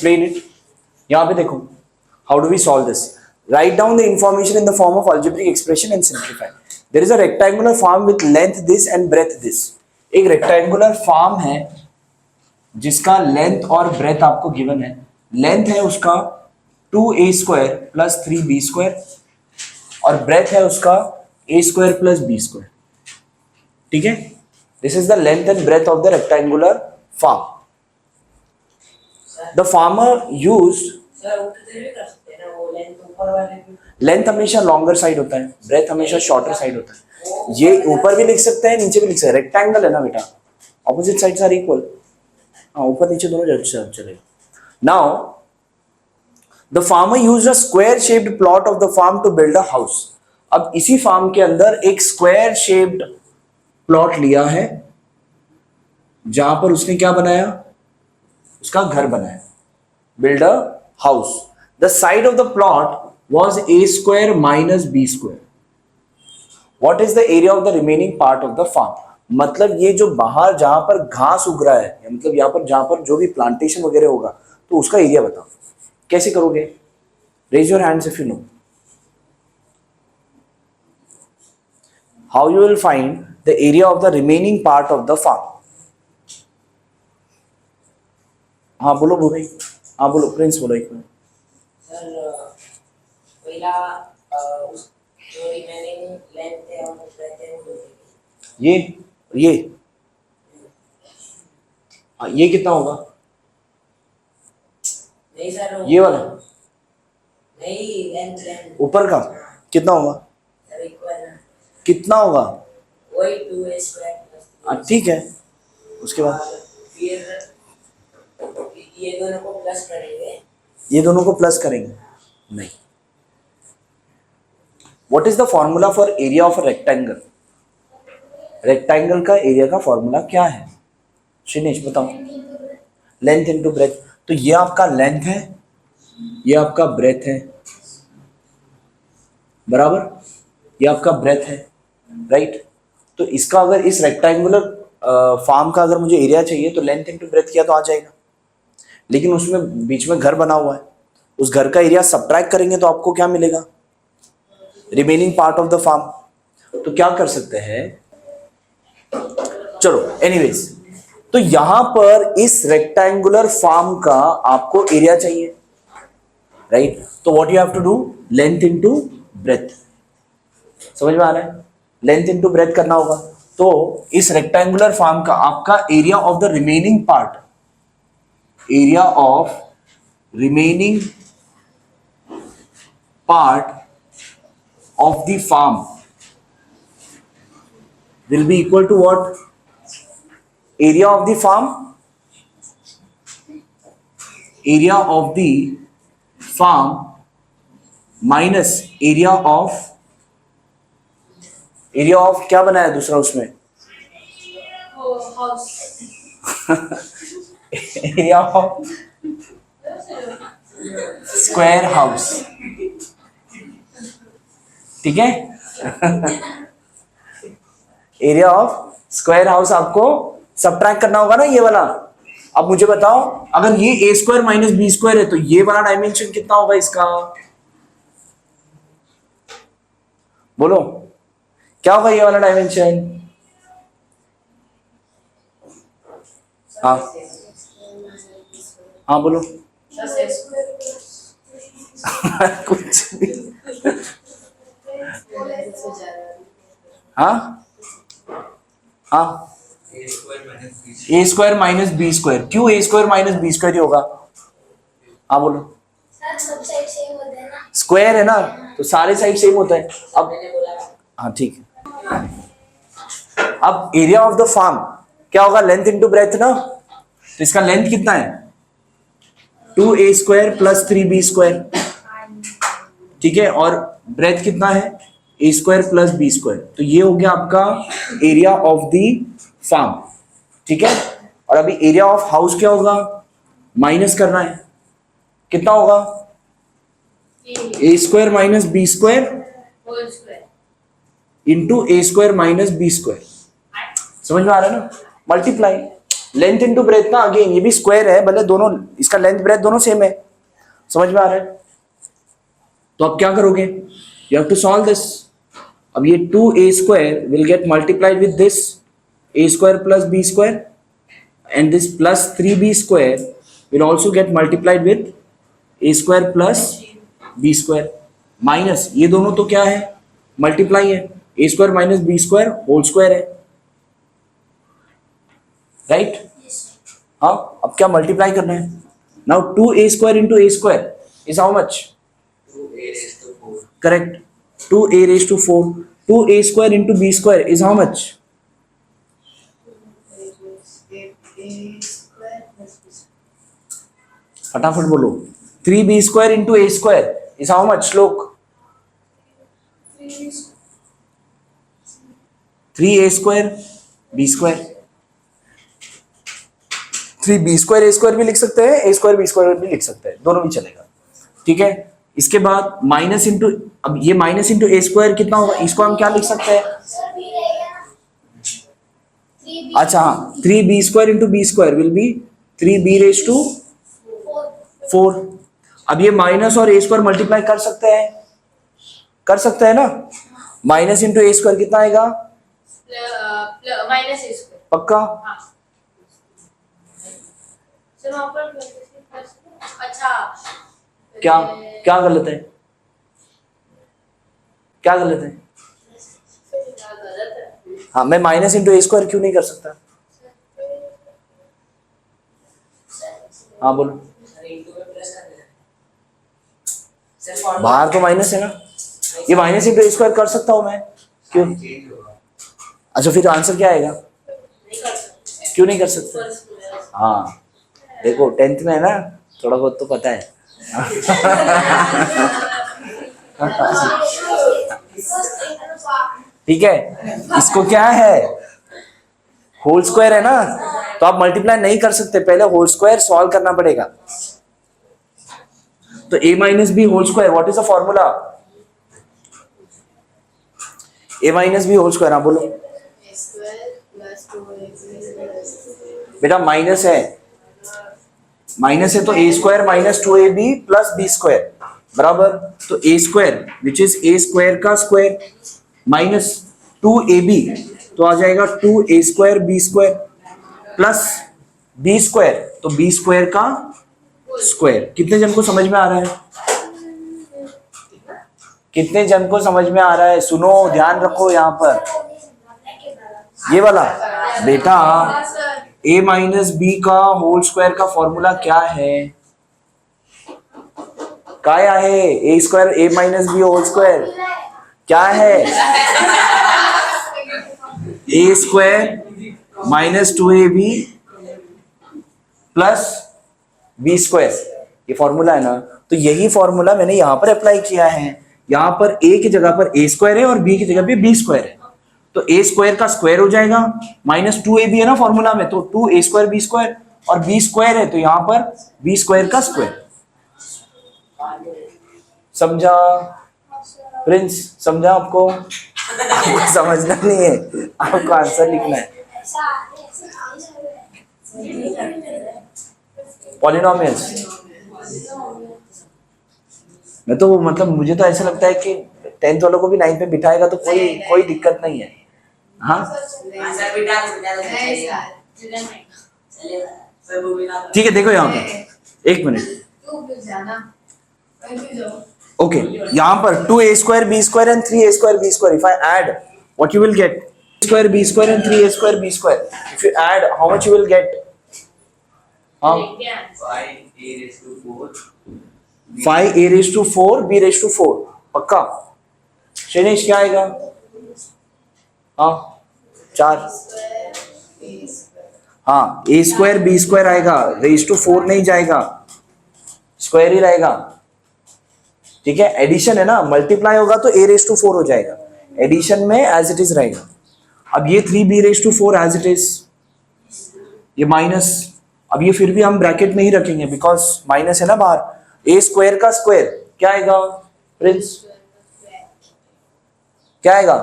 explain it. यहाँ पे देखो, how do we solve this? Write down the information in the form of algebraic expression and simplify. There is a rectangular form with length this and breadth this. एक rectangular form है जिसका length और breadth आपको given है. Length है उसका 2a square plus 3b square और breadth है उसका a square plus b square. ठीक है? This is the length and breadth of the rectangular form. The farmer used length हमेशा लॉन्गर साइड होता है, ब्रेथ हमेशा शॉर्टर साइड होता है. ये ऊपर भी लिख सकते हैं, नीचे भी लिख सकते हैं. रेक्टेंगल है ना बेटा, ऑपोजिट साइड्स आर इक्वल. हाँ, ऊपर नीचे दोनों चलेगा. Now the farmer used a square shaped plot of the farm to build a house. अब इसी फार्म के अंदर एक स्क्वायर शेप्ड प्लॉट लिया है जहां पर उसने क्या बनाया, उसका घर बनाया. Build a house. The side of the plot was a square minus b square. What is the area of the remaining part of the farm? मतलब ये जो बाहर जहां पर घास उग रहा है, मतलब यहाँ पर जहां पर जो भी प्लांटेशन वगैरह होगा, तो उसका एरिया बताओ. कैसे करोगे? Raise your hands if you know. How you will find the area of the remaining part of the farm? हाँ बोलो भाई, हाँ बोलो प्रिंस, बोलो एक मिनट. जो रिमेनिंग लेंथ है और ब्रेथ है वो ये कितना होगा? नहीं सर, ये वाला नहीं, लेंथ ऊपर का कितना होगा? सर इक्वल कितना होगा? वही 2a स्क्वायर. ठीक है, उसके बाद फिर ये दोनों को प्लस करेंगे. ये दोनों को प्लस करेंगे? नहीं. What is the formula for area of a rectangle? Rectangle का एरिया का फॉर्मूला क्या है? शिनेश बताओ. Length into breath. तो ये आपका लेंथ है, ये आपका ब्रेथ है, बराबर, ये आपका ब्रेथ है, राइट. तो इसका अगर इस रेक्टेंगुलर फॉर्म का अगर मुझे एरिया चाहिए तो लेंथ इनटू ब्रेथ किया तो आ जाएगा. लेकिन उसमें बीच में घर बना हुआ है, उस घर का एरिया सब्ट्रैक्ट करेंगे तो आपको क्या मिलेगा? Remaining part of the farm. तो क्या कर सकते हैं, चलो एनीवेज, तो यहां पर इस रेक्टेंगुलर फार्म का आपको एरिया चाहिए, राइट. तो what you have to do, length into breadth. समझ में आ रहा है? लेंथ इनटू ब्रेथ करना होगा. तो इस रेक्टेंगुलर फार्म का आपका area of the remaining part, area of remaining part of the farm will be equal to what? Area of the farm, area of the farm minus area of क्या बनाया दूसरा उसमें? area of square house. ठीक है. Area of square house आपको subtract करना होगा ना, ये वाला. अब मुझे बताओ, अगर ये ए स्क्वायर माइनस बी स्क्वायर है तो ये वाला डायमेंशन कितना होगा इसका? बोलो क्या होगा ये वाला डायमेंशन? हाँ हाँ बोलो. कुछ भी. हाँ हाँ, ए स्क्वायर माइनस बी स्क्वायर. क्यों ए स्क्वायर माइनस बी स्क्वायर ही होगा? हाँ बोलो. स्क्वायर है ना, तो सारे साइड सेम होता है. अब हाँ ठीक है. अब एरिया ऑफ द फार्म क्या होगा? लेंथ इनटू ब्रेथ ना. तो इसका लेंथ कितना है? 2a square plus 3b square. ठीक है. और ब्रेथ कितना है? ए स्क्वायर प्लस बी स्क्वायर. तो ये हो गया आपका एरिया ऑफ द फार्म. ठीक है. और अभी एरिया ऑफ हाउस क्या होगा? माइनस करना है. कितना होगा? A square minus b square into a square minus b square. समझ में आ रहा है ना? मल्टीप्लाई. लेंथ इंटू ब्रेथ ना, अगेन ये भी स्क्वायर है, भले दोनों इसका लेंथ ब्रेथ दोनों सेम है, समझ में आ रहा है? तो अब क्या करोगे, you have to solve this. अब ये 2a² will get multiplied with this a² plus b² and this plus 3b² will also get multiplied with a² plus b² minus ये दोनों तो क्या है, मल्टीप्लाई है, a² minus b² whole square है, right? हाँ, अब क्या मल्टीप्लाई करना है, now 2a² into a² is how much? 2a raised to 4. Correct. 2a raised to 4. 2a² into b² is how much? फटाफट बोलो। 3b² into a² is how much, श्लोक? 3a² b²। 3b² a² भी लिख सकते हैं, a² b² भी लिख सकते हैं, दोनों भी चलेगा, ठीक है? इसके बाद माइनस इंटू, अब ये माइनस इंटू a² कितना होगा, इसको हम क्या लिख सकते हैं? अच्छा हाँ, 3b² into b² will be 3b raised to 4। अब ये माइनस और a² मल्टीप्लाई कर सकते हैं, कर सकते हैं ना? माइनस इंटू a² कितना आएगा? Minus a²। पक्का? अच्छा, क्या क्या गलत है, क्या गलत है? हाँ, मैं माइनस इंटू a² क्यों नहीं कर सकता? हाँ बोलो। सर इंटू में प्लस कर देना सर, फॉर्मूला बाहर तो माइनस है ना, ये माइनस इंटू a² कर सकता हूँ मैं, क्यों? चेंज होगा। अच्छा फिर आंसर क्या आएगा, नहीं कर सकते। क्यों नहीं कर सकते? हाँ देखो 10th में है ना, थोड़ा बहुत तो पता है। ठीक है, इसको क्या है, होल स्क्वायर है ना, तो आप मल्टीप्लाई नहीं कर सकते, पहले होल स्क्वायर सॉल्व करना पड़ेगा। तो a minus B whole square, what is the formula? a minus B whole square, हाँ बोलो बेटा। माइनस है तो a² minus 2ab plus b² बराबर, तो a² विच इज a² का स्क्वायर माइनस 2ab, तो आ जाएगा 2a² b² प्लस b², तो b² का स्क्वायर। कितने जन को समझ में आ रहा है, कितने जन को समझ में आ रहा है? सुनो, ध्यान रखो यहाँ पर, ये वाला बेटा a माइनस बी का होल स्क्वायर का फॉर्मूला क्या है, क्या है? a² a minus B whole square क्या है? a² minus 2ab plus b², ये फॉर्मूला है ना, तो यही फॉर्मूला मैंने यहाँ पर अप्लाई किया है। यहाँ पर a की जगह पर a² है और b की जगह पे b² है, तो a² का स्क्वायर हो जाएगा, माइनस 2ab है ना फॉर्मूला में, तो 2a² b² और b² है तो यहाँ पर b² का स्क्वायर। समझा प्रिंस? समझा आपको? आपको समझना नहीं है, आपको आंसर लिखना है। पॉलिनोमियल्स मैं तो मतलब मुझे तो ऐसा लगता है कि 10th वालों को भी 9th में बिठाएगा तो कोई दिक्कत नहीं है। हाँ सर बिठा दो चलेगा, सर वो बिठा दो। ठीक है, देखो यहाँ पर एक मिनट, ओके यहाँ पर 2a² b² and 3a² b², if I add what you will get, a² b² and 3a² b², if you add how much you will get? हाँ 5a raised to 4 5a raised to 4 b raised to 4, पक्का? शैलेश क्या आएगा? हाँ 4, हाँ a² b² आएगा, raise to 4 नहीं जाएगा, square ही रहेगा। ठीक है, एडिशन है ना, मल्टीप्लाई होगा तो a रेज टू 4 हो जाएगा, एडिशन में एज इट इज रहेगा। अब ये 3b raise to 4 as it is, ये माइनस, अब ये फिर भी हम ब्रैकेट में ही रखेंगे बिकॉज माइनस है ना बाहर। a² का स्क्वायर क्या आएगा प्रिंस? क्या आएगा?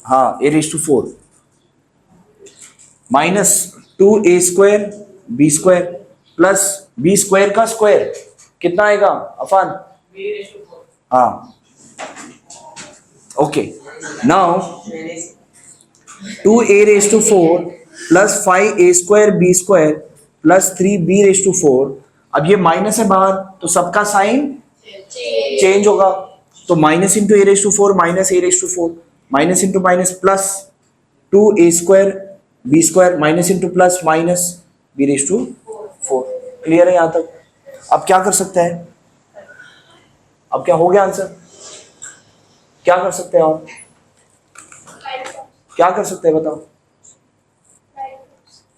हाँ a raise to 4 minus 2a² b² plus b² का स्क्वायर कितना आएगा अफान? हाँ okay, now 2a⁴ plus 5a² b² plus 3b⁴। अब ये माइनस है बाहर तो सबका साइन चेंज होगा, तो minus into a⁴ minus a⁴ minus into minus plus 2a² b² minus into plus minus b⁴। Clear है यहां तक? अब क्या कर सकते हैं? अब क्या हो गया आंसर? क्या कर सकते हैं और क्या कर सकते हैं बताओ?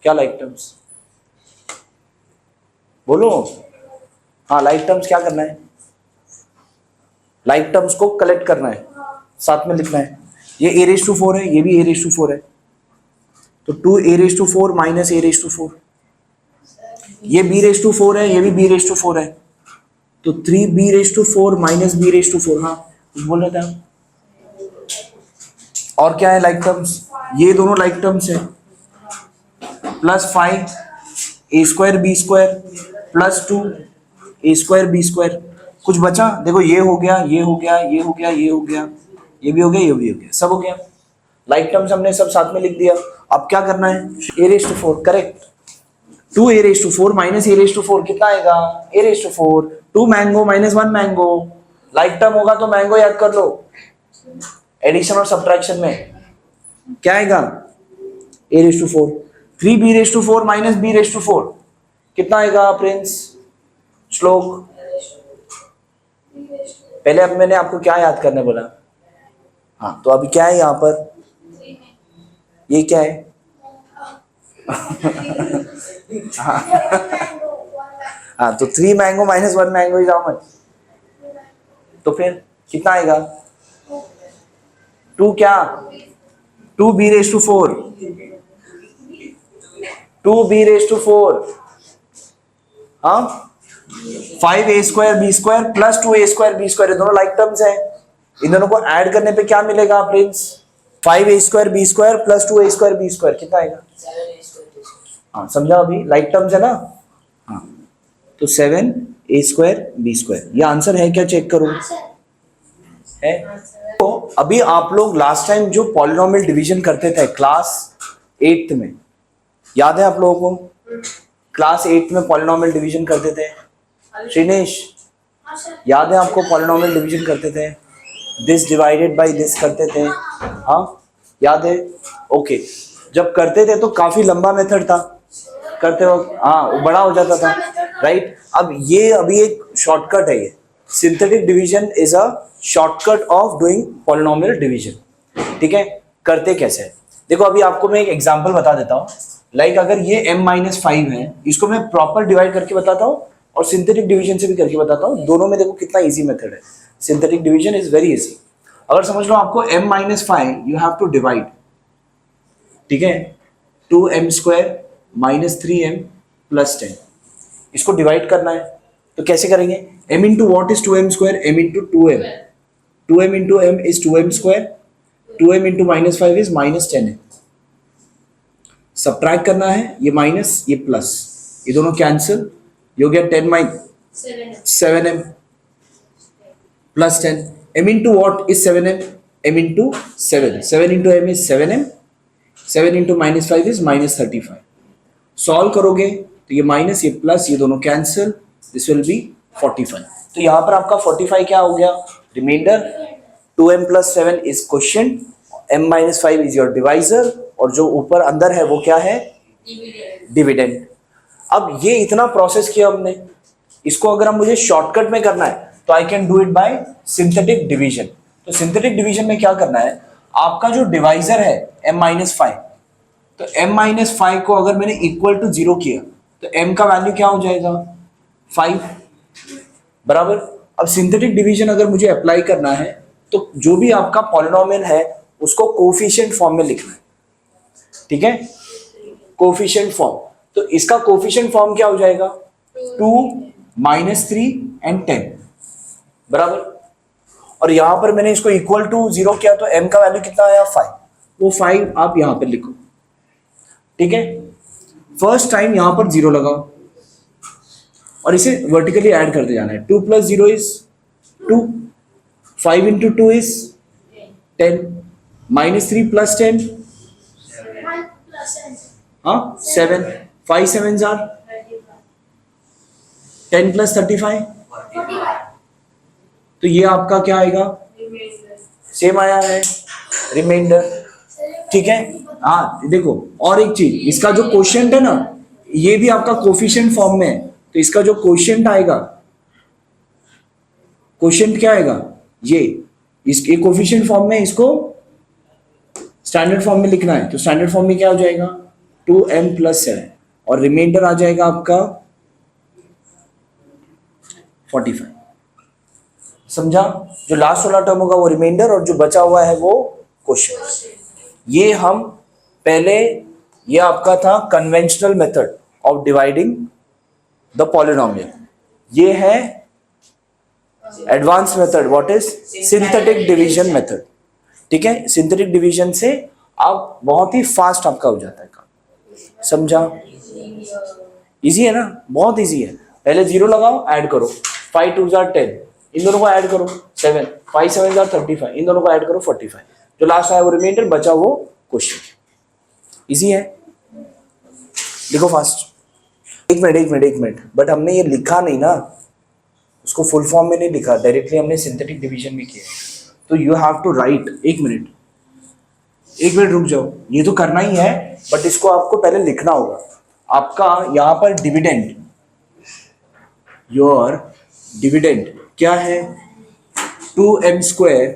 क्या लाइक टर्म्स बोलो? हाँ लाइक टर्म्स क्या करना है? लाइक टर्म्स को कलेक्ट करना है, साथ में लिखना है। ये a⁴ है, ये भी a⁴ है, तो 2a⁴ माइनस a⁴। ये b⁴ है, ये भी b⁴ है, तो 3b⁴ माइनस b⁴। हाँ कुछ बोल रहे थे आप? और क्या है लाइक टर्म्स? ये दोनों लाइक टर्म्स है, plus 5a² b² plus 2a² b²। कुछ बचा? देखो ये हो गया, ये हो गया, ये हो गया, ये हो गया, ये भी हो गया, ये भी हो गया, सब हो गया। लाइक टर्म्स हमने सब साथ में लिख दिया। अब क्या करना है? a⁴ correct. 2a⁴ minus a⁴ कितना आएगा? a⁴। 2 mango minus 1 mango, like term होगा तो मैंगो याद कर लो एडिशन और सब्ट्रैक्शन में। क्या आएगा? a⁴। 3b⁴ माइनस b⁴ कितना आएगा प्रिंस? श्लोक पहले अब मैंने आपको क्या याद करने बोला? हाँ तो अभी क्या है यहाँ पर? ये क्या है? हाँ तो 3 mango minus 1 mango is how much? तो फिर कितना आएगा? 2 क्या? 2b⁴। 2b⁴। हाँ 5a² b² plus 2a² b², ये दोनों लाइक टर्म्स हैं। इन दोनों को ऐड करने पे क्या मिलेगा Prince? 5a² b² plus 2a² b² कितना आएगा? हाँ समझा? अभी लाइक टर्म्स है ना? हाँ तो 7a² b²। ये आंसर है क्या? चेक करो है। तो अभी आप लोग लास्ट टाइम जो पॉलिनोमियल डिवीजन करते थे क्लास 8th में, याद है आप लोगों को? क्लास 8th में पॉलिनोमियल डिवीजन करते थे। श्रीनेश याद है आपको? पॉलिनोमियल डिवीजन करते थे, दिस डिवाइडेड बाय दिस करते थे। हाँ याद है? ओके, जब करते थे तो काफी लंबा मेथड था करते वक्त, हाँ वो बड़ा हो जाता था, राइट? अब ये अभी एक शॉर्टकट है। ये synthetic division is a shortcut of doing polynomial division. ठीक है, करते कैसे है देखो। अभी आपको मैं एक एग्जांपल बता देता हूँ। लाइक अगर ये m-5 है, इसको मैं प्रॉपर डिवाइड करके बताता हूँ और सिंथेटिक डिवीजन से भी करके बताता हूँ। दोनों में देखो कितना इजी मेथड है। Synthetic division is very easy. अगर समझ लो आपको m-5 you have to divide, ठीक है, 2m² माइनस 3m प्लस 10, इसको डिवाइड करना है। तो कैसे करेंगे? m into what is 2m²? m into 2m, 2m into m is 2m², 2m into minus 5 is minus 10m। Subtract करना है, ये माइनस ये प्लस, ये दोनों कैंसिल, ये हो गया 7m plus 10। m into what is 7m? m into 7, 7 into m is 7m, 7 into minus 5 is minus 35। Solve करोगे तो ये माइनस ये प्लस, ये दोनों कैंसिल, दिस विल बी 45। तो यहाँ पर आपका 45 क्या हो गया? Remainder. 2m plus 7 is quotient, m-5 is your divisor, और जो ऊपर अंदर है वो क्या है? डिविडेंड। अब ये इतना प्रोसेस किया हमने, इसको अगर हम मुझे शॉर्टकट में करना है तो I can do it by synthetic division. तो सिंथेटिक डिवीजन में क्या करना है? आपका जो डिवाइजर है m-5, तो m-5 को अगर मैंने इक्वल टू 0 किया तो m का वैल्यू क्या हो जाएगा? 5 बराबर। अब सिंथेटिक डिवीजन अगर मुझे अप्लाई करना है तो जो भी आपका पॉलिनोमियल है उसको कोफिशिएंट फॉर्म में लिखना है, ठीक है? Coefficient form. तो इसका कोफिशिएंट फॉर्म क्या हो जाएगा? 2 माइनस 3 एंड 10 बराबर। और यहां पर मैंने इसको इक्वल टू 0 किया तो m का वैल्यू कितना आया? 5। वो 5 आप यहां पर लिखो, ठीक है? फर्स्ट टाइम यहां पर जीरो लगाओ और इसे वर्टिकली ऐड करते जाना है. 2 + 0 इज 2. 5 × 2 इज 10. -3 + 10 1 plus 10. हाँ 7. 5 7s are 10 + 35. 45. तो ये आपका क्या आएगा? सेम आया है रिमाइंडर. ठीक है. हाँ देखो और एक चीज, इसका जो क्वोशिएंट है ना ये भी आपका कोफिशिएंट फॉर्म में है. तो इसका जो क्वोशिएंट आएगा, क्वोशिएंट क्या आएगा? इसके कोफिशिएंट फॉर्म में, इसको स्टैंडर्ड फॉर्म में लिखना है. तो स्टैंडर्ड फॉर्म में क्या हो जाएगा? 2m + 7 और रिमाइंडर आ जाएगा आपका 45. समझा? जो लास्ट वाला टर्म होगा वो रिमाइंडर और जो बचा हुआ है वो क्वोशिएंट. ये हम पहले, ये आपका था conventional method of dividing the polynomial. ये है advance method. What is synthetic division method. ठीक है. सिंथेटिक डिवीजन से आप बहुत ही फास्ट आपका हो जाता है काम. समझा? इजी है ना? बहुत इजी है. पहले जीरो लगाओ, ऐड करो. 5 2s are 10, इन दोनों को ऐड करो 7. 5 7s are 35, इन दोनों को ऐड करो 45. जो लास्ट आया वो रिमाइंडर, बचा वो क्वेश्चन. इजी है. लिखो फास्ट. एक मिनट. बट हमने ये लिखा नहीं ना, उसको फुल फॉर्म में नहीं लिखा, डायरेक्टली हमने सिंथेटिक डिवीजन भी किया. तो यू हैव टू राइट. एक मिनट रुक जाओ. ये तो करना ही है बट इसको आपको पहले लिखना होगा. आपका यहाँ पर डिविडेंड, योर डिविडेंड क्या है? 2m²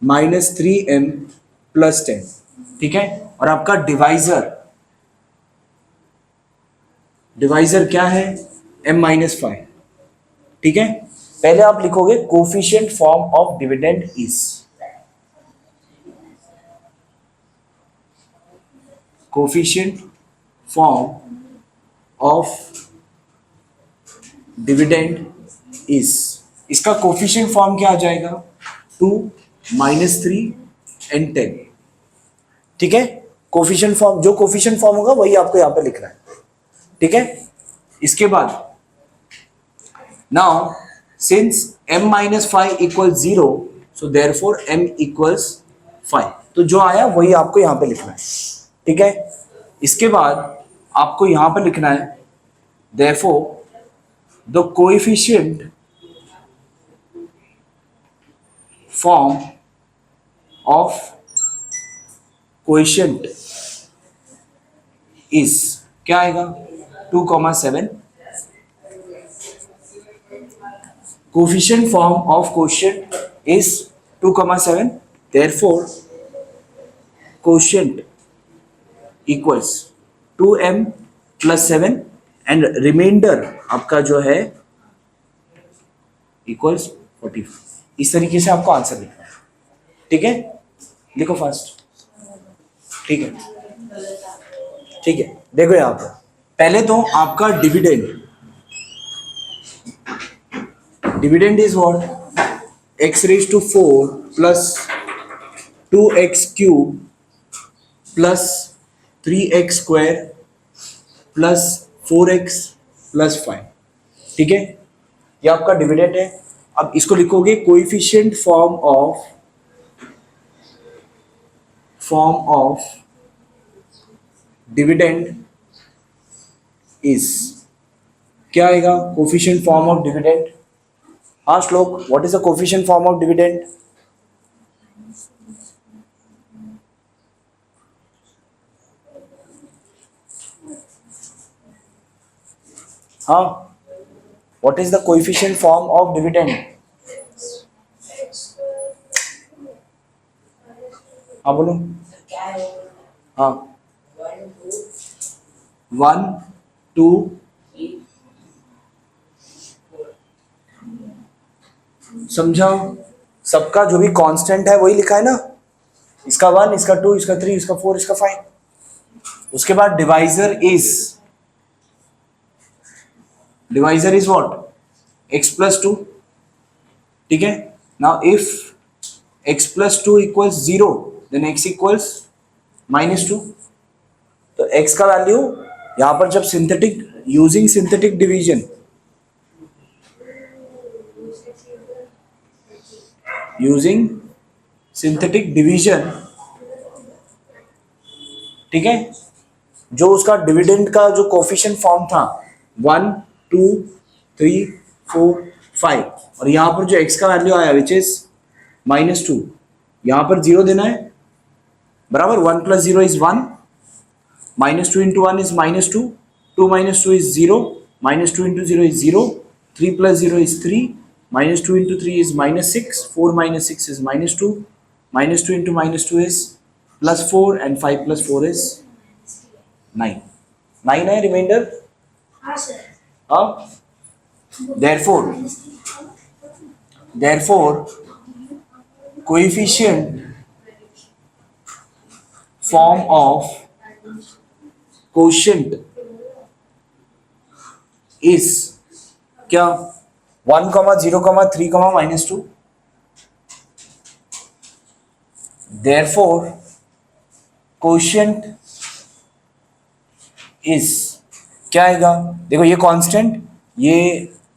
- 3m + 10. ठीक है. और आपका डिवाइजर क्या है? m - 5. ठीक है. पहले आप लिखोगे coefficient form of dividend is. Coefficient form of dividend is. इसका कोफिशिएंट फॉर्म क्या आ जाएगा? 2 - 3 and 10. ठीक है. कोफिशिएंट फॉर्म, जो कोफिशिएंट फॉर्म होगा वही आपको यहां पे लिखना है. ठीक है. इसके बाद now since m - 5 = 0, so therefore m = 5. तो जो आया वही आपको यहां पे लिखना है. ठीक है. इसके बाद आपको यहां पे लिखना है therefore the coefficient form of quotient is क्या आएगा? 2,7. Coefficient form of quotient is 2,7. Therefore quotient equals 2m + 7 and remainder आपका जो है equals 45. इस तरीके से आपको आंसर लिखना है. ठीक है. लिखो फास्ट. ठीक है. देखो यहाँ पर पहले तो आपका dividend is what? x⁴ + 2x³ + 3x² + 4x + 5. ठीक है. ये आपका डिविडेंड है. अब इसको लिखोगे coefficient form of dividend is. क्या आएगा? Coefficient form of dividend. हाँ श्लोक, what is the coefficient form of dividend? हाँ, what is the coefficient form of dividend? हाँ बोलो. क्या है? हाँ 1 2 1 2 3 समझाओ. सबका जो भी कांस्टेंट है वही लिखा है ना. इसका 1, इसका 2, इसका 3, इसका 4, इसका 5. उसके बाद डिवाइजर इज व्हाट? x + 2. ठीक है. Now if x + 2 = 0 then x = -2. तो x का वैल्यू यहां पर जब synthetic using synthetic division, using synthetic division, ठीक है, जो उसका डिविडेंड का जो कोफिशिएंट फॉर्म था 1 2 3 4 5, और यहां पर जो x का वैल्यू आया विच इज -2, यहां पर 0 देना है, बराबर। 1 + 0 is 1, -2 × 1 is -2, 2 - 2 is 0, -2 × 0 is 0, 3 + 0 is 3, -2 × 3 is -6, 4 - 6 is -2, -2 × -2 is +4, and 5 + 4 is 9. 9 है रिमाइंडर। हाँ सर। अब therefore coefficient form of quotient is क्या 1, 0, 3, -2। therefore quotient is क्या आएगा, देखो ये कांस्टेंट, ये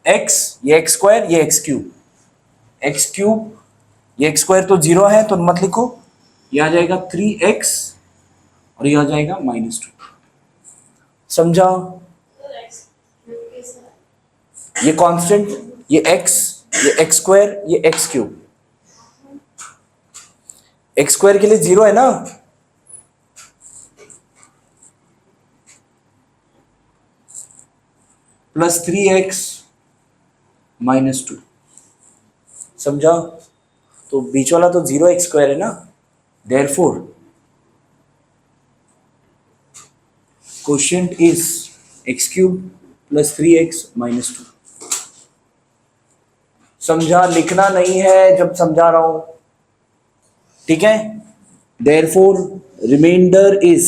x, ये x², ये x³, x³ ये x² तो 0 है तो मत लिखो, ये आ जाएगा 3x और ये आ जाएगा -2। समझा? ये कांस्टेंट, ये x, ये x², ये x³, x² के लिए 0 है ना, +3x -2। समझा? तो बीच वाला तो 0x² है ना, therefore quotient is x³ + 3x -2। समझा? लिखना नहीं है जब समझा रहा हूं, ठीक है। therefore remainder is,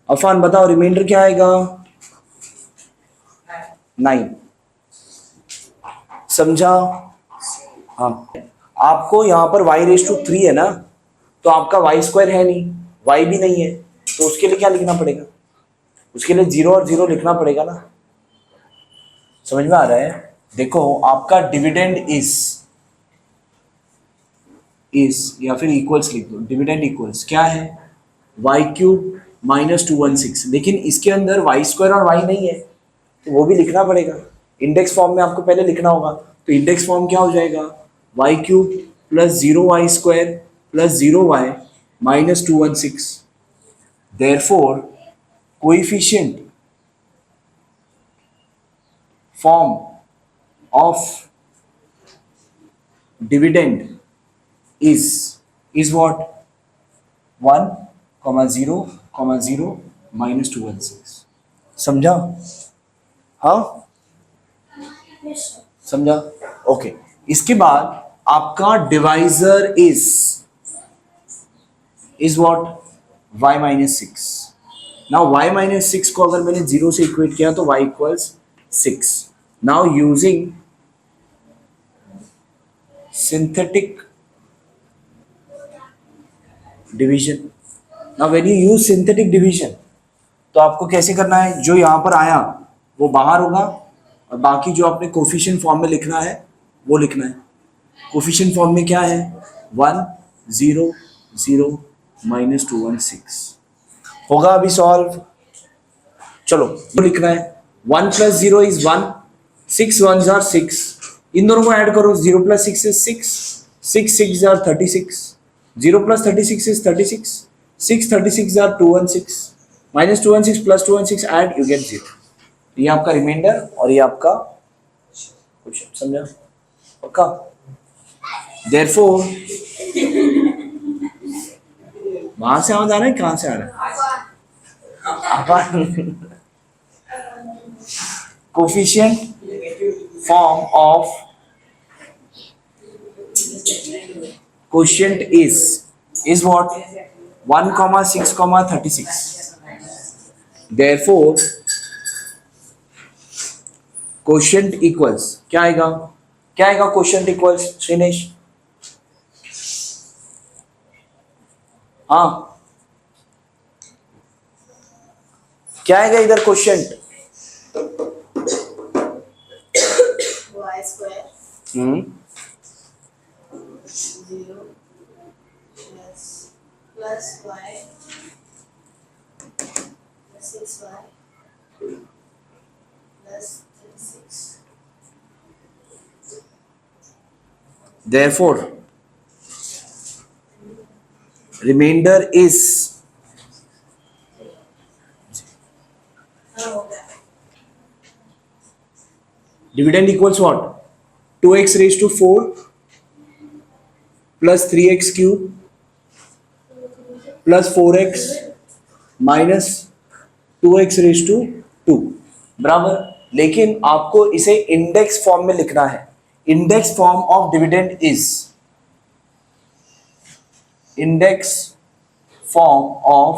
अफान बताओ रिमाइंडर क्या आएगा, 9। समझा? हाँ, आपको यहां पर y⁻³ है ना, तो आपका y² है नहीं, y भी नहीं है, तो उसके लिए क्या लिखना पड़ेगा, उसके लिए 0 और 0 लिखना पड़ेगा ना। समझ में आ रहा है? देखो आपका डिविडेंड इज या फिर इक्वल्स लिख दो, डिविडेंड इक्वल्स क्या है, y³ -216, लेकिन इसके अंदर y² और y नहीं है, तो वो भी लिखना पड़ेगा। इंडेक्स फॉर्म में आपको पहले लिखना होगा, तो इंडेक्स फॉर्म क्या हो जाएगा, y³ + 0y² + 0y -216। therefore coefficient form of dividend is what, 1, 0, 0 -216। समझा? हाँ, समझा? ओके। इसके बाद आपका divisor is what, y-6। Now y-6 को अगर मैंने 0 से इक्वेट किया तो y = 6। Now using synthetic division, now when you use synthetic division तो आपको कैसे करना है, जो यहां पर आया वो बाहर होगा और बाकी जो आपने कोफिशिएंट फॉर्म में लिखना है वो लिखना है। कोफिशिएंट फॉर्म में क्या है, 1 0 0 -216 होगा अभी सॉल्व। चलो वो लिखना है, 1 + 0 is 1, 6 1s are 6, इन दोनों को ऐड करो, 0 + 6 is 6, 6 6s are 36, 0 + 36 is 36, 6 36s are 216, -216 + 216 add you get 0। ये आपका रिमाइंडर और ये आपका क्वेश्चन, समझा? पक्का? therefore वहां से आवाज आ रहा है, कहां से आ रहा है, coefficient form of quotient is what, 1, 6, 36। therefore quotient equals क्या आएगा, क्या आएगा quotient equals, श्रीनेश? हाँ क्या आएगा इधर question? y square hmm 0 plus y plus 6y plus 36. therefore remainder is हाँ हो गया. dividend equals what? 2x raised to 4 plus 3x cube plus 4x minus 2x raised to 2 बराबर. लेकिन आपको इसे इंडेक्स फॉर्म में लिखना है. Index form of dividend is, index form of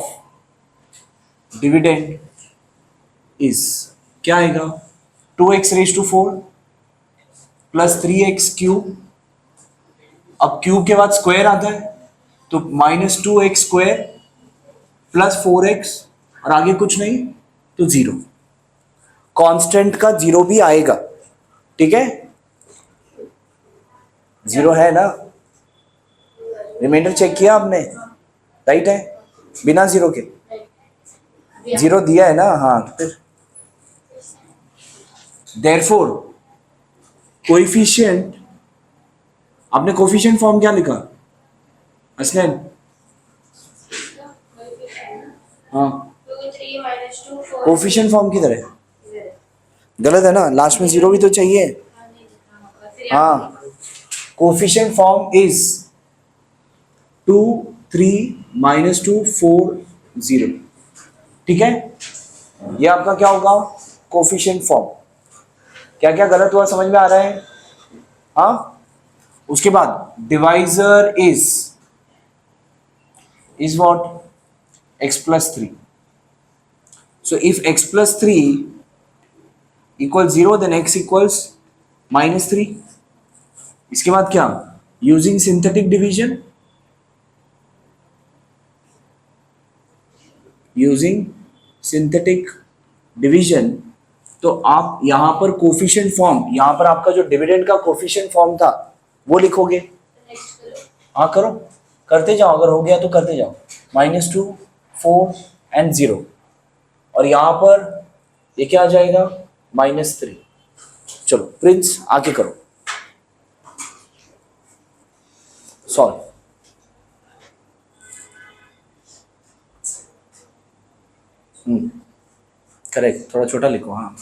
dividend is क्या आएगा? 2x raise to 4 plus 3x cube. अब क्यूब के बाद स्क्वायर आता है तो -2x स्क्वायर प्लस 4x और आगे कुछ नहीं तो 0. कांस्टेंट का 0 भी आएगा. ठीक है, 0 है ना? रिमाइंडर चेक किया आपने? राइट है, बिना 0 के 0 दिया है ना? हाँ, फिर therefore कोएफिशिएंट, आपने कोएफिशिएंट फॉर्म क्या लिखा असलैन? हाँ, 2 3 minus 2 4. कोएफिशिएंट फॉर्म किधर है? गलत है ना, लास्ट में 0 भी तो चाहिए. हाँ, कोएफिशिएंट फॉर्म इज 2 3 -2 4 0. ठीक है, ये आपका क्या होगा? Coefficient form. क्या क्या गलत हुआ समझ में आ रहा है? हाँ, उसके बाद divisor is what? x plus 3. So if x plus 3 equals 0 then x equals -3. इसके बाद क्या? Using synthetic division, using synthetic division. तो आप यहां पर कोफिशिएंट फॉर्म, यहां पर आपका जो डिविडेंड का कोफिशिएंट फॉर्म था वो लिखोगे. हाँ करो, करते जाओ, अगर हो गया तो करते जाओ. -2 4 एंड 0 और यहां पर ये क्या आ जाएगा? -3. चलो प्रिंस आके करो सॉल्व. करेक्ट, थोड़ा छोटा लिखो. हाँ,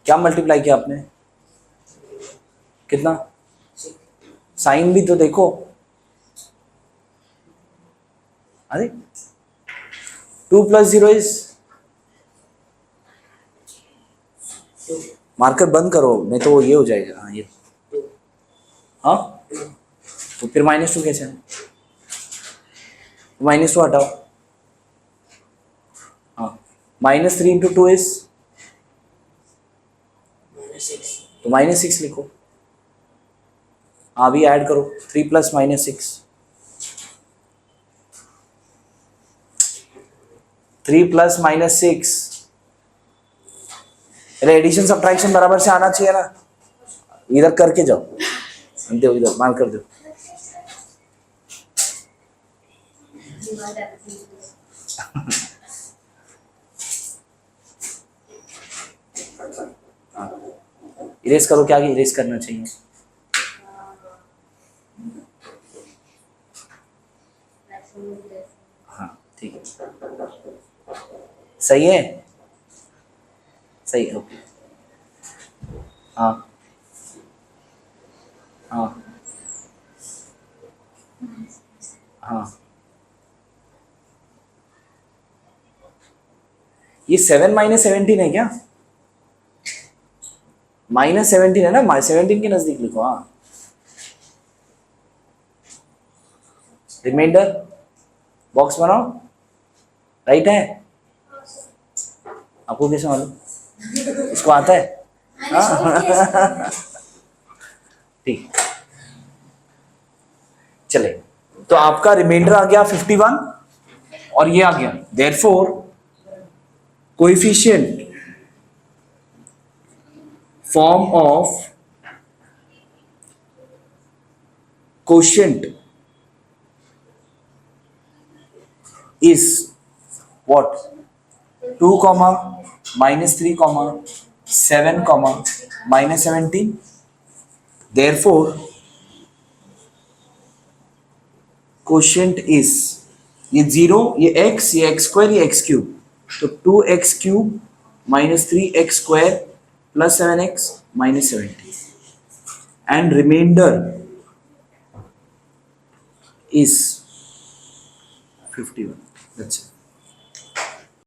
क्या मल्टीप्लाई किया आपने? कितना? साइन भी तो देखो. अरे 2 + 0 इज, मार्कर बंद करो नहीं तो ये हो जाएगा. हाँ ये, हाँ तो फिर -2 कैसे है? -2 हटाओ. हाँ, -3 × 2 इज -6. तो -6 लिखो. अभी ऐड करो 3 + -6, 3 + -6. अरे एडिशन सब्ट्रैक्शन बराबर से आना चाहिए ना. इधर करके जाओ, दो इधर मार कर दो. इरेज करो, क्या इरेज करना चाहिए? हाँ ठीक है, सही है, सही है. ओके. हाँ हाँ हाँ, ये 7 - 17 है क्या? -17 है ना, 17 के नजदीक लिखो. हाँ, रिमाइंडर बॉक्स बनाओ. राइट है? आपको कैसे मालूम? इसको आता है? हाँ ठीक, चले. तो आपका रिमाइंडर आ गया 51 और ये आ गया, therefore coefficient form of quotient is what? 2 comma -3 comma 7 comma -17. Therefore quotient is ये 0, ये x, ये x square, ये x cube, तो 2x cube minus 3x square plus 7x minus 17 and remainder is 51. That's it.